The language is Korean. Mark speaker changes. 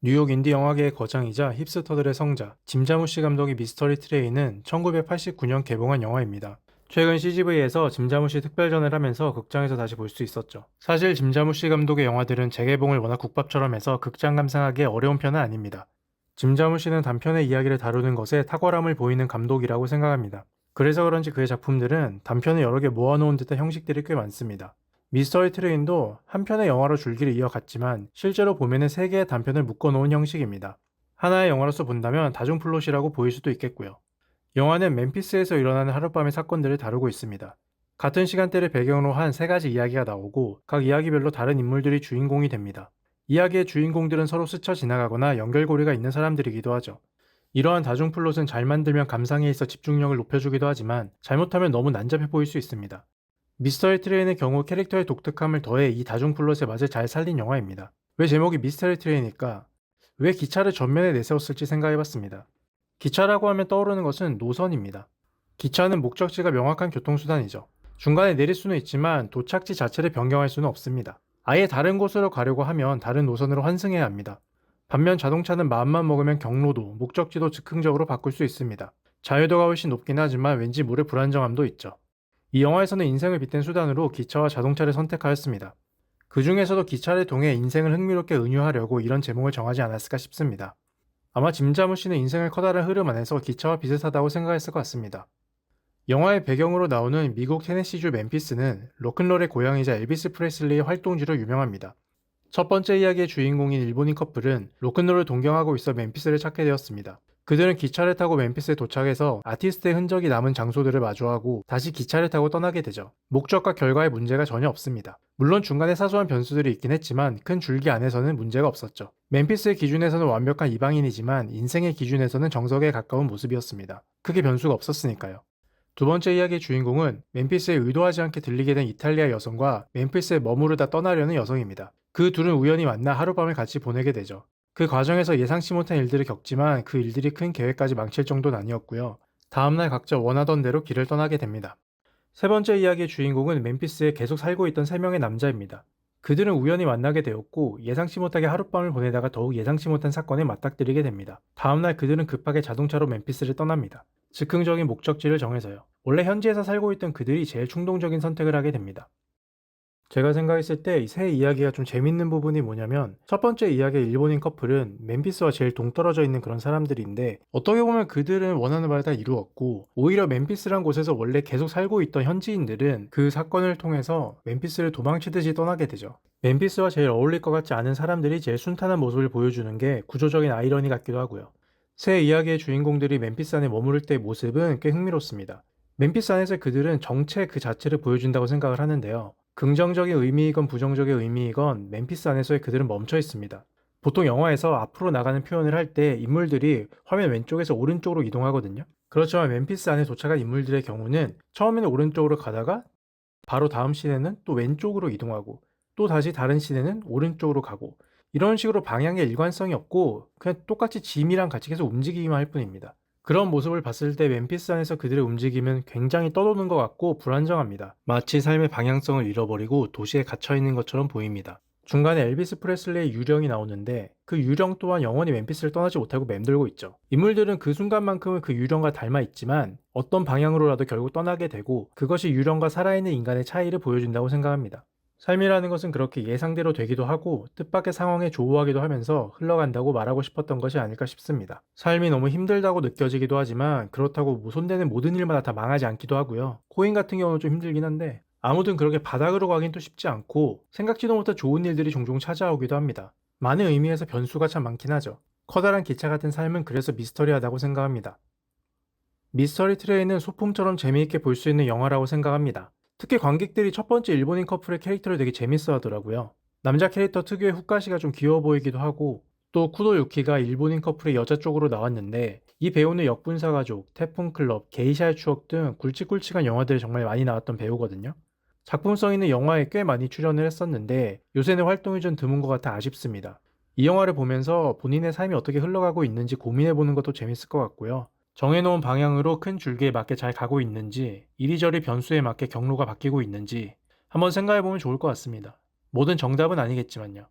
Speaker 1: 뉴욕 인디 영화계의 거장이자 힙스터들의 성자, 짐 자무시 감독의 미스터리 트레인은 1989년 개봉한 영화입니다. 최근 CGV에서 짐 자무시 특별전을 하면서 극장에서 다시 볼 수 있었죠. 사실 짐 자무시 감독의 영화들은 재개봉을 워낙 국밥처럼 해서 극장 감상하기 어려운 편은 아닙니다. 짐 자무시는 단편의 이야기를 다루는 것에 탁월함을 보이는 감독이라고 생각합니다. 그래서 그런지 그의 작품들은 단편을 여러 개 모아놓은 듯한 형식들이 꽤 많습니다. 미스터리 트레인도 한 편의 영화로 줄기를 이어갔지만 실제로 보면은 세 개의 단편을 묶어놓은 형식입니다. 하나의 영화로서 본다면 다중 플롯이라고 보일 수도 있겠고요. 영화는 멤피스에서 일어나는 하룻밤의 사건들을 다루고 있습니다. 같은 시간대를 배경으로 한 세 가지 이야기가 나오고 각 이야기별로 다른 인물들이 주인공이 됩니다. 이야기의 주인공들은 서로 스쳐 지나가거나 연결고리가 있는 사람들이기도 하죠. 이러한 다중 플롯은 잘 만들면 감상에 있어 집중력을 높여주기도 하지만 잘못하면 너무 난잡해 보일 수 있습니다. 미스터리 트레인의 경우 캐릭터의 독특함을 더해 이 다중 플롯의 맛을 잘 살린 영화입니다. 왜 제목이 미스터리 트레인일까? 왜 기차를 전면에 내세웠을지 생각해봤습니다. 기차라고 하면 떠오르는 것은 노선입니다. 기차는 목적지가 명확한 교통수단이죠. 중간에 내릴 수는 있지만 도착지 자체를 변경할 수는 없습니다. 아예 다른 곳으로 가려고 하면 다른 노선으로 환승해야 합니다. 반면 자동차는 마음만 먹으면 경로도, 목적지도 즉흥적으로 바꿀 수 있습니다. 자유도가 훨씬 높긴 하지만 왠지 모를 불안정함도 있죠. 이 영화에서는 인생을 빗댄 수단으로 기차와 자동차를 선택하였습니다. 그 중에서도 기차를 통해 인생을 흥미롭게 은유하려고 이런 제목을 정하지 않았을까 싶습니다. 아마 짐 자무시는 인생을 커다란 흐름 안에서 기차와 비슷하다고 생각했을 것 같습니다. 영화의 배경으로 나오는 미국 테네시주 멤피스는 로큰롤의 고향이자 엘비스 프레슬리의 활동지로 유명합니다. 첫 번째 이야기의 주인공인 일본인 커플은 로큰롤을 동경하고 있어 멤피스를 찾게 되었습니다. 그들은 기차를 타고 멤피스에 도착해서 아티스트의 흔적이 남은 장소들을 마주하고 다시 기차를 타고 떠나게 되죠. 목적과 결과에 문제가 전혀 없습니다. 물론 중간에 사소한 변수들이 있긴 했지만 큰 줄기 안에서는 문제가 없었죠. 멤피스의 기준에서는 완벽한 이방인이지만 인생의 기준에서는 정석에 가까운 모습이었습니다. 크게 변수가 없었으니까요. 두 번째 이야기의 주인공은 멤피스에 의도하지 않게 들리게 된 이탈리아 여성과 멤피스에 머무르다 떠나려는 여성입니다. 그 둘은 우연히 만나 하룻밤을 같이 보내게 되죠. 그 과정에서 예상치 못한 일들을 겪지만 그 일들이 큰 계획까지 망칠 정도는 아니었고요. 다음날 각자 원하던 대로 길을 떠나게 됩니다. 세 번째 이야기의 주인공은 멤피스에 계속 살고 있던 세 명의 남자입니다. 그들은 우연히 만나게 되었고 예상치 못하게 하룻밤을 보내다가 더욱 예상치 못한 사건에 맞닥뜨리게 됩니다. 다음날 그들은 급하게 자동차로 멤피스를 떠납니다. 즉흥적인 목적지를 정해서요. 원래 현지에서 살고 있던 그들이 제일 충동적인 선택을 하게 됩니다. 제가 생각했을 때 이 새 이야기가 좀 재밌는 부분이 뭐냐면 첫 번째 이야기의 일본인 커플은 멤피스와 제일 동떨어져 있는 그런 사람들인데 어떻게 보면 그들은 원하는 바를 다 이루었고 오히려 멤피스란 곳에서 원래 계속 살고 있던 현지인들은 그 사건을 통해서 멤피스를 도망치듯이 떠나게 되죠. 멤피스와 제일 어울릴 것 같지 않은 사람들이 제일 순탄한 모습을 보여주는 게 구조적인 아이러니 같기도 하고요. 새 이야기의 주인공들이 멤피스 안에 머무를 때의 모습은 꽤 흥미롭습니다. 멤피스 안에서 그들은 정체 그 자체를 보여준다고 생각을 하는데요. 긍정적인 의미이건 부정적인 의미이건 멤피스 안에서의 그들은 멈춰 있습니다. 보통 영화에서 앞으로 나가는 표현을 할 때 인물들이 화면 왼쪽에서 오른쪽으로 이동하거든요. 그렇지만 멤피스 안에 도착한 인물들의 경우는 처음에는 오른쪽으로 가다가 바로 다음 씬에는 또 왼쪽으로 이동하고 또 다시 다른 씬에는 오른쪽으로 가고 이런 식으로 방향의 일관성이 없고 그냥 똑같이 짐이랑 같이 계속 움직이기만 할 뿐입니다. 그런 모습을 봤을 때 멤피스 안에서 그들의 움직임은 굉장히 떠도는 것 같고 불안정합니다. 마치 삶의 방향성을 잃어버리고 도시에 갇혀있는 것처럼 보입니다. 중간에 엘비스 프레슬리의 유령이 나오는데 그 유령 또한 영원히 멤피스를 떠나지 못하고 맴돌고 있죠. 인물들은 그 순간만큼은 그 유령과 닮아 있지만 어떤 방향으로라도 결국 떠나게 되고 그것이 유령과 살아있는 인간의 차이를 보여준다고 생각합니다. 삶이라는 것은 그렇게 예상대로 되기도 하고 뜻밖의 상황에 조우하기도 하면서 흘러간다고 말하고 싶었던 것이 아닐까 싶습니다. 삶이 너무 힘들다고 느껴지기도 하지만 그렇다고 손대는 모든 일마다 다 망하지 않기도 하고요. 코인 같은 경우는 좀 힘들긴 한데 아무튼 그렇게 바닥으로 가긴 또 쉽지 않고 생각지도 못한 좋은 일들이 종종 찾아오기도 합니다. 많은 의미에서 변수가 참 많긴 하죠. 커다란 기차 같은 삶은 그래서 미스터리하다고 생각합니다. 미스터리 트레인은 소품처럼 재미있게 볼 수 있는 영화라고 생각합니다. 특히 관객들이 첫 번째 일본인 커플의 캐릭터를 되게 재밌어 하더라고요. 남자 캐릭터 특유의 후카시가 좀 귀여워 보이기도 하고 또 쿠도 유키가 일본인 커플의 여자 쪽으로 나왔는데 이 배우는 역분사 가족, 태풍 클럽, 게이샤의 추억 등 굵직굵직한 영화들에 정말 많이 나왔던 배우거든요. 작품성 있는 영화에 꽤 많이 출연을 했었는데 요새는 활동이 좀 드문 것 같아 아쉽습니다. 이 영화를 보면서 본인의 삶이 어떻게 흘러가고 있는지 고민해보는 것도 재밌을 것 같고요. 정해놓은 방향으로 큰 줄기에 맞게 잘 가고 있는지, 이리저리 변수에 맞게 경로가 바뀌고 있는지 한번 생각해보면 좋을 것 같습니다. 뭐든 정답은 아니겠지만요.